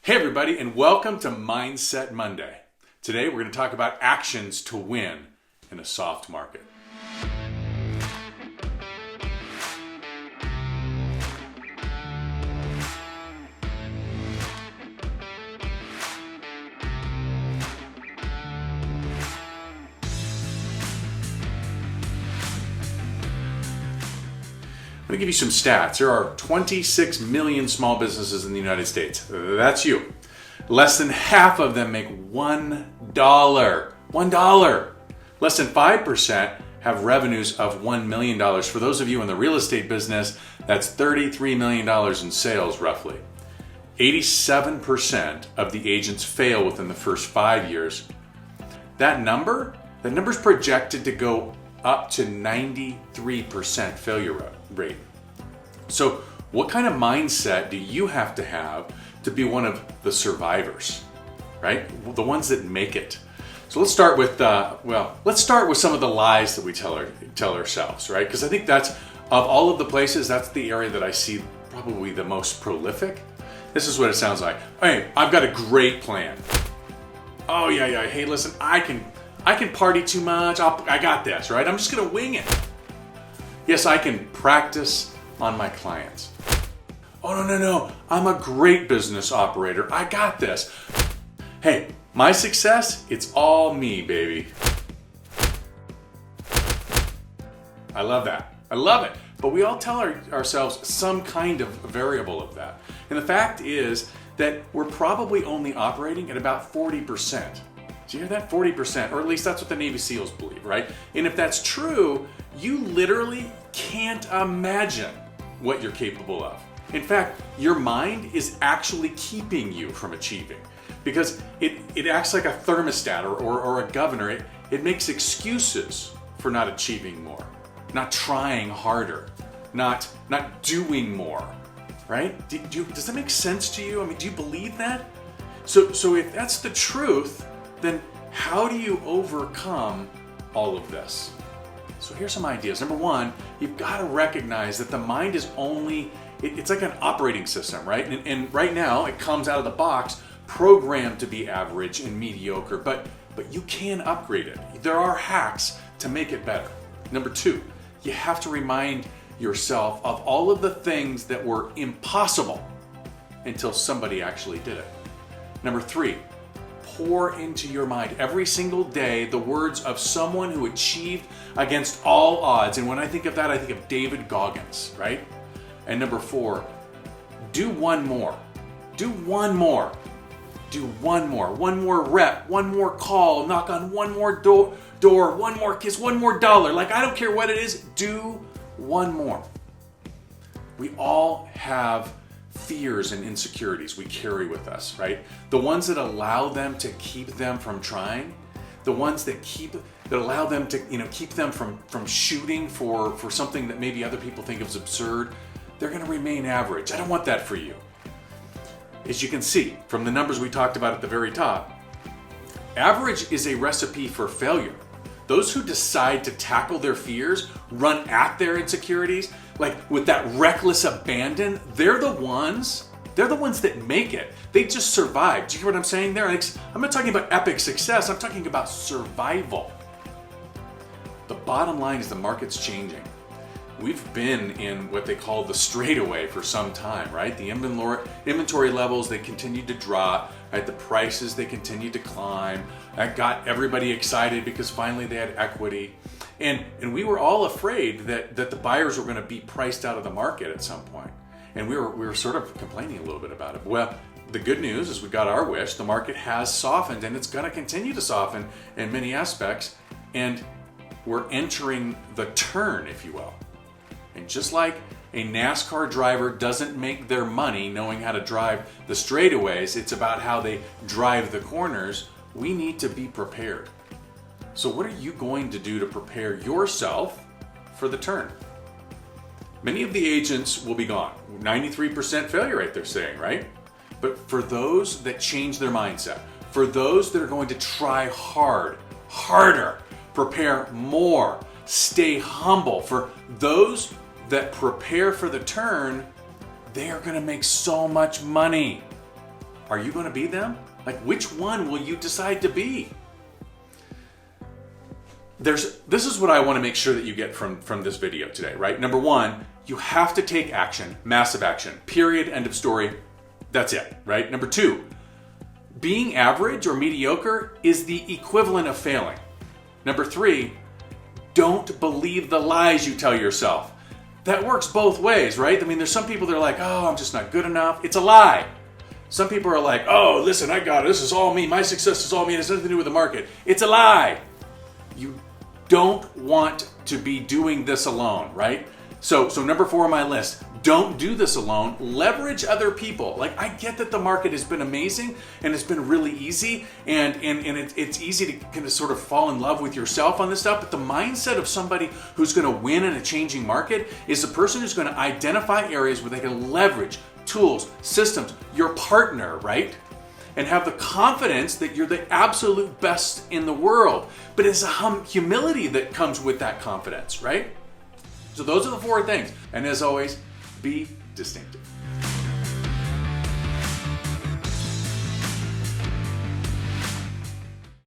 Hey everybody, and welcome to Mindset Monday. Today we're going to talk about actions to win in a soft market. I'm going to give you some stats. There are 26 million small businesses in the United States. That's you. Less than half of them make $1. $1. Less than 5% have revenues of $1 million. For those of you in the real estate business, that's $33 million in sales roughly. 87% of the agents fail within the first 5 years. That number's projected to go up to 93% failure rate. So what kind of mindset do you have to be one of the survivors, right? The ones that make it. So let's start with some of the lies that we tell ourselves, right? Because I think that's, of all of the places, that's the area that I see probably the most prolific. This is what it sounds like. Hey, I've got a great plan. Oh yeah. Hey, listen, I can party too much. I got this, right? I'm just gonna wing it. Yes, I can practice on my clients. Oh no. I'm a great business operator. I got this. Hey, my success, it's all me, baby. I love that. I love it. But we all tell ourselves some kind of variable of that. And the fact is that we're probably only operating at about 40%. Do you hear that? 40%, or at least that's what the Navy SEALs believe, right? And if that's true, you literally can't imagine what you're capable of. In fact, your mind is actually keeping you from achieving because it acts like a thermostat or a governor. It makes excuses for not achieving more, not trying harder, not doing more, right? Does that make sense to you? I mean, do you believe that? So if that's the truth, then how do you overcome all of this? So here's some ideas. Number one, you've got to recognize that the mind is it's like an operating system, right? And right now it comes out of the box programmed to be average and mediocre, but you can upgrade it. There are hacks to make it better. Number two, you have to remind yourself of all of the things that were impossible until somebody actually did it. Number three, pour into your mind every single day the words of someone who achieved against all odds. And when I think of that, I think of David Goggins, right? And number four, do one more. Do one more. Do one more. One more rep, one more call, knock on one more door, one more kiss, one more dollar. Like, I don't care what it is, do one more. We all have fears and insecurities we carry with us, right? The ones that allow them to keep them from trying, the ones that allow them to, keep them from shooting for something that maybe other people think is absurd, they're going to remain average. I don't want that for you. As you can see from the numbers we talked about at the very top, average is a recipe for failure. Those who decide to tackle their fears, run at their insecurities, like with that reckless abandon, they're the ones that make it. They just survive. Do you hear what I'm saying there? I'm not talking about epic success. I'm talking about survival. The bottom line is the market's changing. We've been in what they call the straightaway for some time, right? The inventory levels, they continue to drop, right? The prices, they continue to climb. That got everybody excited because finally they had equity. And we were all afraid that the buyers were going to be priced out of the market at some point. And we were sort of complaining a little bit about it. Well, the good news is we got our wish. The market has softened and it's going to continue to soften in many aspects. And we're entering the turn, if you will. And just like a NASCAR driver doesn't make their money knowing how to drive the straightaways, it's about how they drive the corners. We need to be prepared. So what are you going to do to prepare yourself for the turn? Many of the agents will be gone. 93% failure rate, they're saying, right? But for those that change their mindset, for those that are going to try harder, prepare more, stay humble, for those that prepare for the turn, they are going to make so much money. Are you going to be them? Like, which one will you decide to be? This is what I want to make sure that you get from this video today, right? Number one, you have to take action, massive action, period, end of story. That's it, right? Number two, being average or mediocre is the equivalent of failing. Number three, don't believe the lies you tell yourself. That works both ways, right? I mean, there's some people that are like, oh, I'm just not good enough. It's a lie. Some people are like, oh, listen, I got it. This is all me. My success is all me. It has nothing to do with the market. It's a lie. You don't want to be doing this alone, right? So number 4 on my list, don't do this alone. Leverage other people. Like, I get that the market has been amazing and it's been really easy and it's easy to kind of sort of fall in love with yourself on this stuff, but the mindset of somebody who's going to win in a changing market is the person who's going to identify areas where they can leverage tools, systems, your partner, right? And have the confidence that you're the absolute best in the world. But it's a humility that comes with that confidence, right? So those are the 4 things. And as always, be distinctive.